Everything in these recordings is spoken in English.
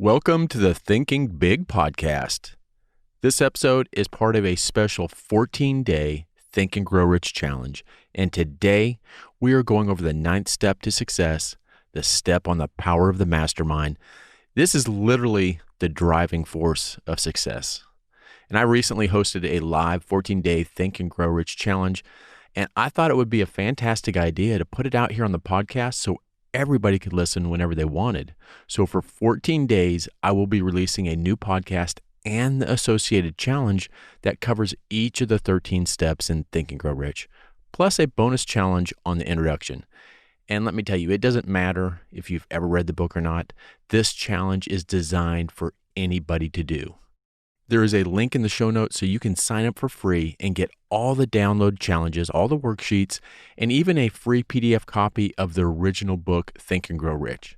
Welcome to the Thinking Big podcast. This episode is part of a special 14-day Think and Grow Rich challenge. And today we are going over the 9th step to success, the step on the power of the mastermind. This is literally the driving force of success. And I recently hosted a live 14-day Think and Grow Rich challenge. And I thought it would be a fantastic idea to put it out here on the podcast so everybody could listen whenever they wanted. So for 14 days, I will be releasing a new podcast and the associated challenge that covers each of the 13 steps in Think and Grow Rich, plus a bonus challenge on the introduction. And let me tell you, it doesn't matter if you've ever read the book or not. This challenge is designed for anybody to do. There is a link in the show notes so you can sign up for free and get all the download challenges, all the worksheets, and even a free PDF copy of the original book, Think and Grow Rich.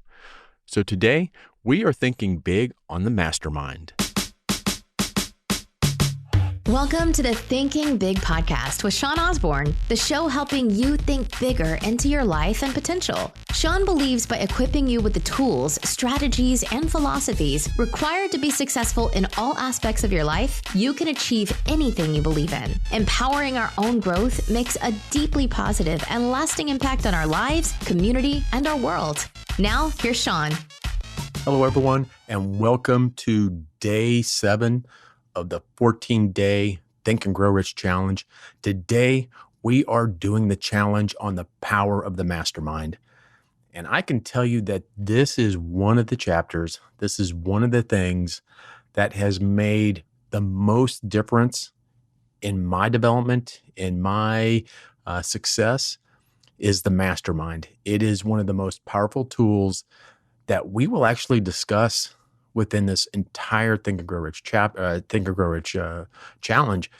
So today, we are thinking big on the mastermind. Welcome to the Thinking Big podcast with Sean Osborne, the show helping you think bigger into your life and potential. Sean believes by equipping you with the tools, strategies, and philosophies required to be successful in all aspects of your life, you can achieve anything you believe in. Empowering our own growth makes a deeply positive and lasting impact on our lives, community, and our world. Now, here's Sean. Hello, everyone, and welcome to day 7 of the 14-day Think and Grow Rich challenge. Today, we are doing the challenge on the power of the mastermind. And I can tell you that this is one of the chapters, this is one of the things that has made the most difference in my development, in my success, is the mastermind. It is one of the most powerful tools that we will actually discuss within this entire Think and Grow Rich challenge.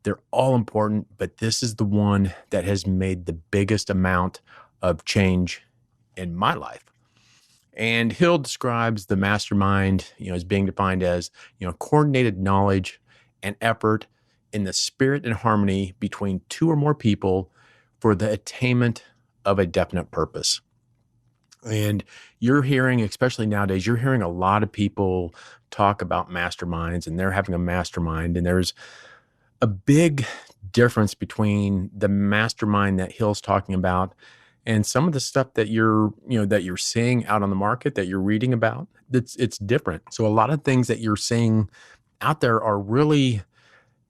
They're all important, but this is the one that has made the biggest amount of change in my life. And Hill describes the mastermind, as being defined as, coordinated knowledge and effort in the spirit and harmony between two or more people for the attainment of a definite purpose. And you're hearing, especially nowadays, you're hearing a lot of people talk about masterminds, and they're having a mastermind. And there's a big difference between the mastermind that Hill's talking about and some of the stuff that you're seeing out on the market, that you're reading about. It's different. So a lot of things that you're seeing out there are really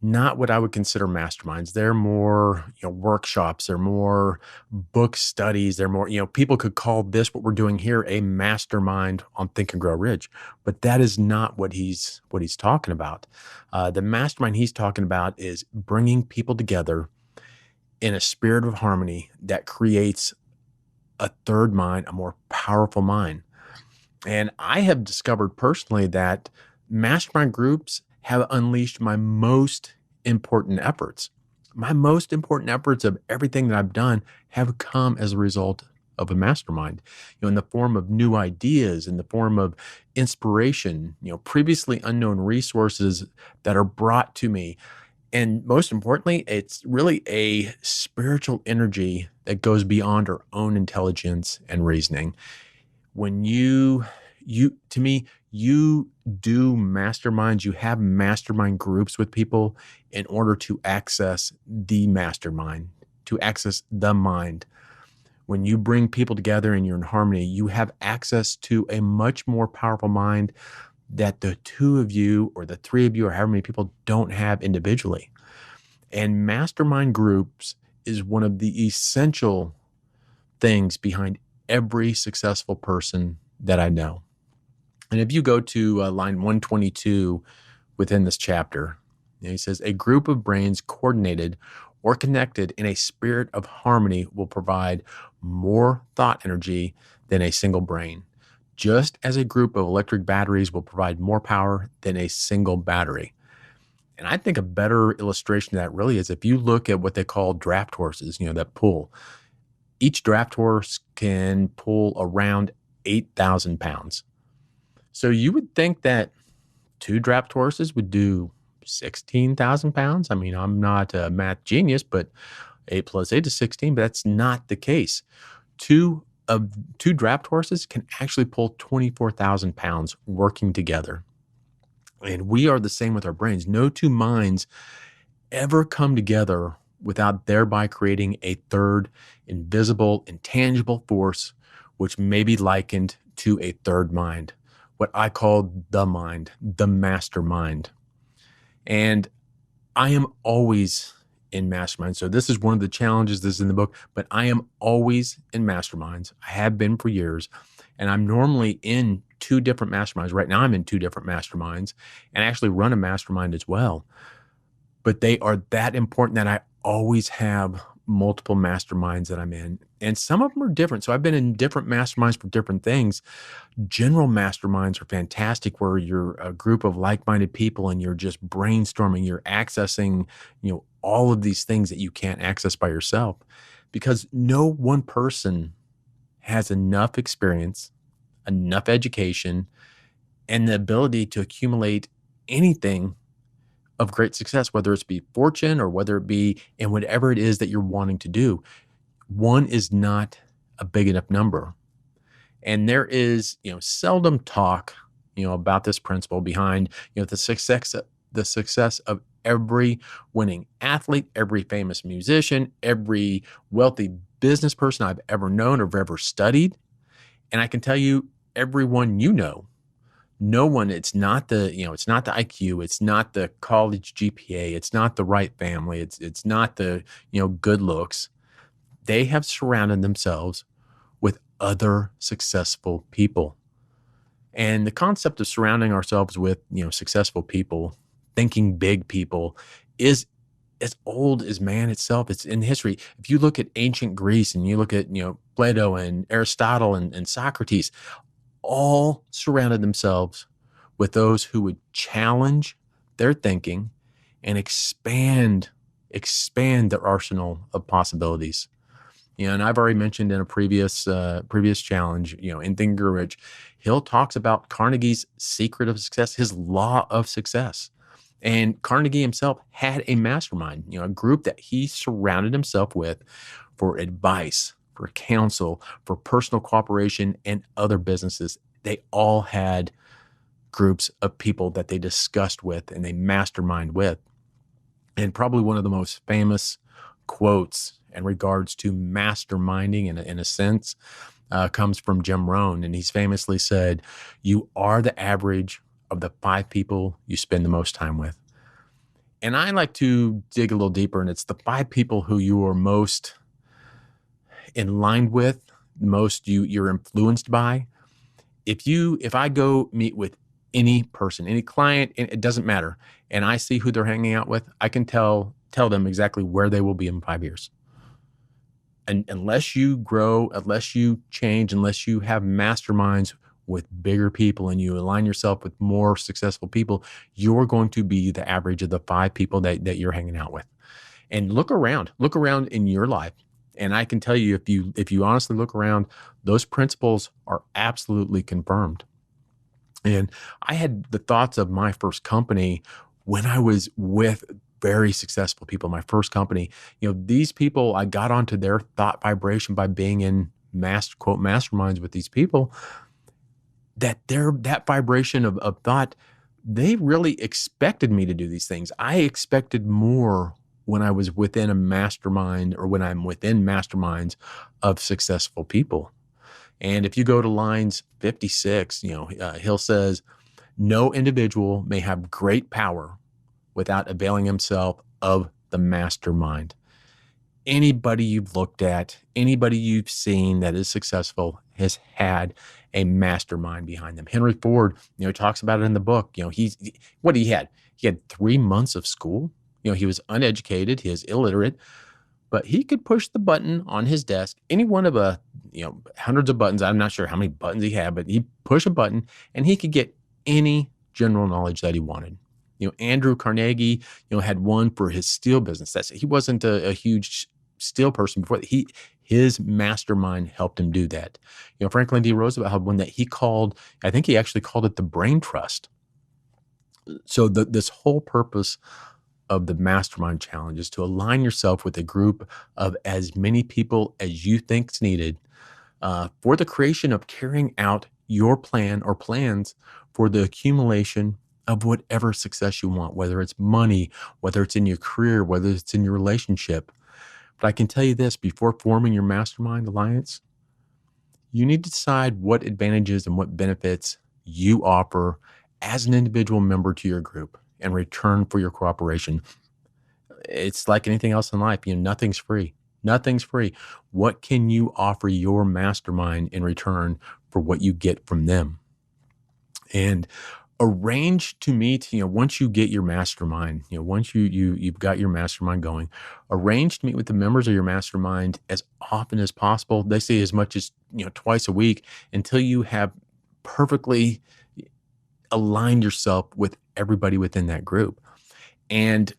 not what I would consider masterminds. They're more, workshops. They're more book studies. They're more, people could call this, what we're doing here, a mastermind on Think and Grow Rich, but that is not what he's talking about. The mastermind he's talking about is bringing people together in a spirit of harmony that creates a third mind, a more powerful mind. And I have discovered personally that mastermind groups have unleashed my most important efforts. My most important efforts of everything that I've done have come as a result of a mastermind, in the form of new ideas, in the form of inspiration, previously unknown resources that are brought to me. And most importantly, it's really a spiritual energy that goes beyond our own intelligence and reasoning. When you do masterminds, you have mastermind groups with people in order to access the mastermind, to access the mind. When you bring people together and you're in harmony, you have access to a much more powerful mind that the two of you or the three of you or however many people don't have individually. And mastermind groups is one of the essential things behind every successful person that I know. And if you go to line 122 within this chapter, he says, a group of brains coordinated or connected in a spirit of harmony will provide more thought energy than a single brain, just as a group of electric batteries will provide more power than a single battery. And I think a better illustration of that really is if you look at what they call draft horses, that pull. Each draft horse can pull around 8,000 pounds. So you would think that 2 draft horses would do 16,000 pounds. I mean, I'm not a math genius, but 8 plus 8 is 16, but that's not the case. 2 of two draft horses can actually pull 24,000 pounds working together. And we are the same with our brains. No two minds ever come together without thereby creating a third invisible, intangible force, which may be likened to a third mind, what I call the mind, the mastermind. And I am always in masterminds. So this is one of the challenges. This is in the book, but I am always in masterminds. I have been for years, and I'm normally in two different masterminds. Right now, I'm in two different masterminds, and I actually run a mastermind as well. But they are that important that I always have multiple masterminds that I'm in, and some of them are different. So I've been in different masterminds for different things. General masterminds are fantastic, where you're a group of like-minded people and you're just brainstorming, you're accessing, all of these things that you can't access by yourself, because no one person has enough experience, enough education, and the ability to accumulate anything of great success, whether it's be fortune or whether it be in whatever it is that you're wanting to do. One is not a big enough number. And there is, seldom talk, about this principle behind, the success of every winning athlete, every famous musician, every wealthy business person I've ever known or ever studied. And I can tell you, everyone no one, it's not the IQ, it's not the college GPA, it's not the right family, it's not the, good looks. They have surrounded themselves with other successful people. And the concept of surrounding ourselves with, successful people, thinking big people, is as old as man itself. It's in history. If you look at ancient Greece and you look at, Plato and Aristotle and Socrates, all surrounded themselves with those who would challenge their thinking and expand their arsenal of possibilities. And I've already mentioned in a previous challenge, in Think and Grow Rich, Hill talks about Carnegie's secret of success, his law of success. And Carnegie himself had a mastermind, a group that he surrounded himself with for advice, for counsel, for personal cooperation, and other businesses. They all had groups of people that they discussed with and they mastermind with. And probably one of the most famous quotes in regards to masterminding in a sense comes from Jim Rohn. And he's famously said, "You are the average of the 5 people you spend the most time with." And I like to dig a little deeper, and it's the 5 people who you are most in line with, most you're influenced by. If I go meet with any person, any client, it doesn't matter, and I see who they're hanging out with, I can tell them exactly where they will be in 5 years. And unless you grow, unless you change, unless you have masterminds with bigger people and you align yourself with more successful people, you're going to be the average of the 5 people that you're hanging out with. And look around in your life. And I can tell you, if you honestly look around, those principles are absolutely confirmed. And I had the thoughts of my first company when I was with very successful people. My first company, these people, I got onto their thought vibration by being in quote masterminds with these people. That vibration of thought, they really expected me to do these things. I expected more when I was within a mastermind or when I'm within masterminds of successful people. And if you go to lines 56, Hill says, "No individual may have great power without availing himself of the mastermind." Anybody you've looked at, anybody you've seen that is successful has had a mastermind behind them. Henry Ford, talks about it in the book. What he had 3 months of school. He was uneducated, he was illiterate, but he could push the button on his desk, any one of hundreds of buttons. I'm not sure how many buttons he had, but he'd push a button and he could get any general knowledge that he wanted. Andrew Carnegie, had one for his steel business. He wasn't a huge steel person before. His mastermind helped him do that. Franklin D. Roosevelt had one that he called, I think he actually called it the Brain Trust. So this whole purpose of the Mastermind Challenge is to align yourself with a group of as many people as you think is needed for the creation of carrying out your plan or plans for the accumulation of whatever success you want, whether it's money, whether it's in your career, whether it's in your relationship. But I can tell you this, before forming your mastermind alliance, you need to decide what advantages and what benefits you offer as an individual member to your group in return for your cooperation. It's like anything else in life, nothing's free. Nothing's free. What can you offer your mastermind in return for what you get from them? And arrange to meet, once you get your mastermind, once you've got your mastermind going, arrange to meet with the members of your mastermind as often as possible. They say as much as, twice a week, until you have perfectly aligned yourself with everybody within that group. And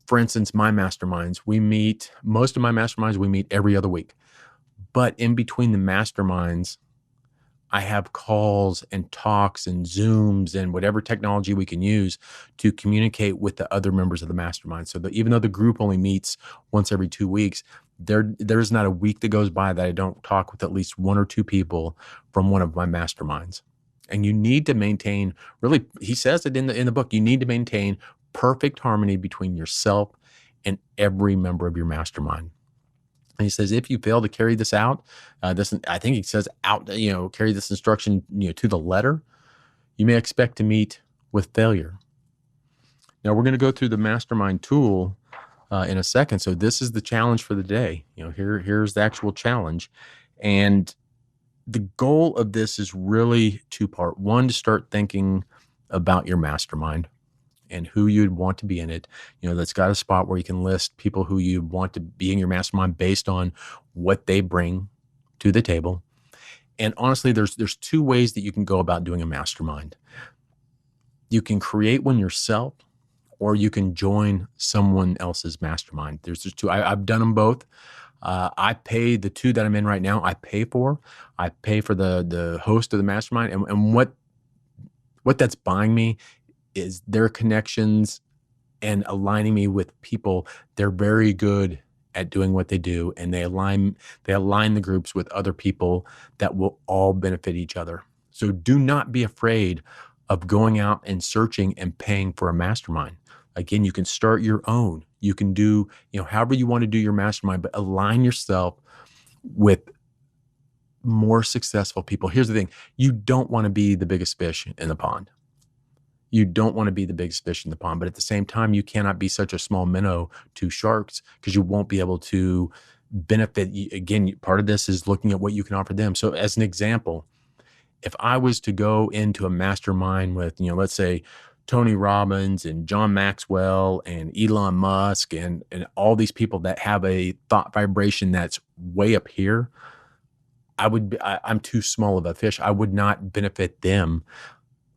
for instance, most of my masterminds, we meet every other week. But in between the masterminds, I have calls and talks and Zooms and whatever technology we can use to communicate with the other members of the mastermind. So that even though the group only meets once every 2 weeks, there's not a week that goes by that I don't talk with at least one or two people from one of my masterminds. And you need to maintain, really, he says it in the book, you need to maintain perfect harmony between yourself and every member of your mastermind. And he says, if you fail to carry this out, I think he says carry this instruction, to the letter, you may expect to meet with failure. Now we're going to go through the mastermind tool in a second. So this is the challenge for the day. Here's the actual challenge. And the goal of this is really two-part. One, to start thinking about your mastermind and who you'd want to be in it. That's got a spot where you can list people who you want to be in your mastermind based on what they bring to the table. And honestly, there's two ways that you can go about doing a mastermind. You can create one yourself, or you can join someone else's mastermind. There's two. I've done them both. I pay the two that I'm in right now. I pay for the host of the mastermind, and what that's buying me is their connections and aligning me with people. They're very good at doing what they do, and they align the groups with other people that will all benefit each other. So do not be afraid of going out and searching and paying for a mastermind. Again, you can start your own. You can do, however you want to do your mastermind, but align yourself with more successful people. Here's the thing. You don't want to be the biggest fish in the pond. You don't want to be the biggest fish in the pond, but at the same time, you cannot be such a small minnow to sharks, because you won't be able to benefit. Again, part of this is looking at what you can offer them. So as an example, if I was to go into a mastermind with, let's say Tony Robbins and John Maxwell and Elon Musk and all these people that have a thought vibration that's way up here, I'm too small of a fish. I would not benefit them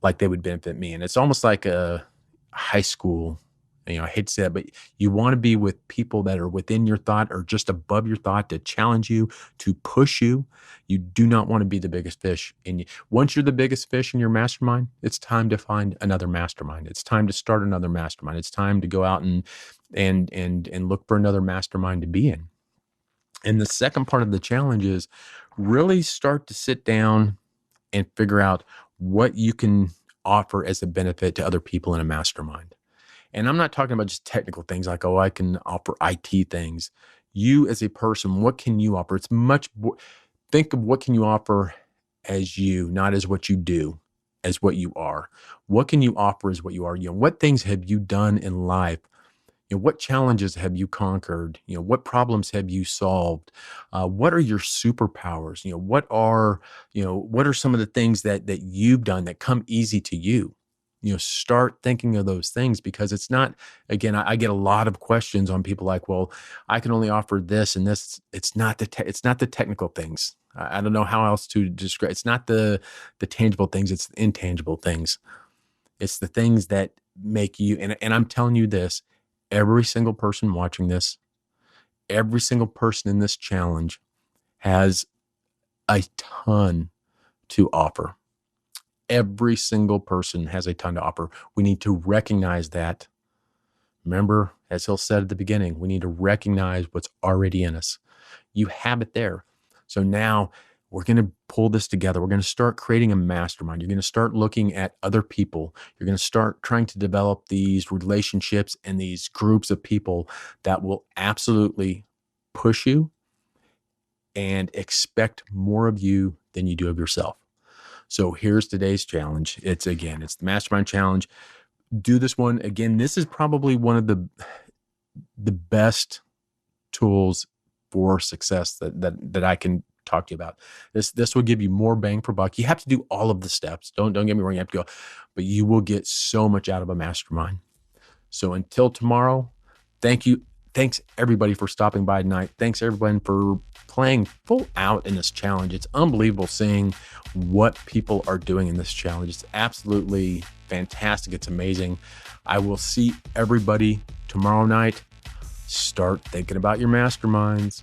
like they would benefit me. And it's almost like a high school, I hate to say that, but you want to be with people that are within your thought or just above your thought, to challenge you, to push you. You do not want to be the biggest fish. And once you're the biggest fish in your mastermind, it's time to find another mastermind. It's time to start another mastermind. It's time to go out and look for another mastermind to be in. And the second part of the challenge is really start to sit down and figure out what you can offer as a benefit to other people in a mastermind. And I'm not talking about just technical things like, I can offer IT things. You as a person, what can you offer? It's much more, think of what can you offer as you, not as what you do, as what you are. What can you offer as what you are? What things have you done in life? What challenges have you conquered? What problems have you solved? What are your superpowers? What are some of the things that you've done that come easy to you? Start thinking of those things, because it's not, again, I get a lot of questions on people like, well, I can only offer this and this. It's not the technical things. I don't know how else to describe. It's not the tangible things. It's the intangible things. It's the things that make you, and I'm telling you this, every single person watching this, every single person in this challenge has a ton to offer. Every single person has a ton to offer. We need to recognize that. Remember, as Hill said at the beginning, we need to recognize what's already in us. You have it there. So now We're going to pull this together. We're going to start creating a mastermind. You're going to start looking at other people. You're going to start trying to develop these relationships and these groups of people that will absolutely push you and expect more of you than you do of yourself. So here's today's challenge. It's the Mastermind Challenge. Do this one. Again, this is probably one of the best tools for success that I can talk to you about. This will give you more bang for buck. You have to do all of the steps. Don't get me wrong, you have to go, but you will get so much out of a mastermind. So until tomorrow, thank you. Thanks everybody for stopping by tonight. Thanks everyone for playing full out in this challenge. It's unbelievable seeing what people are doing in this challenge. It's absolutely fantastic. It's amazing. I will see everybody tomorrow night. Start thinking about your masterminds.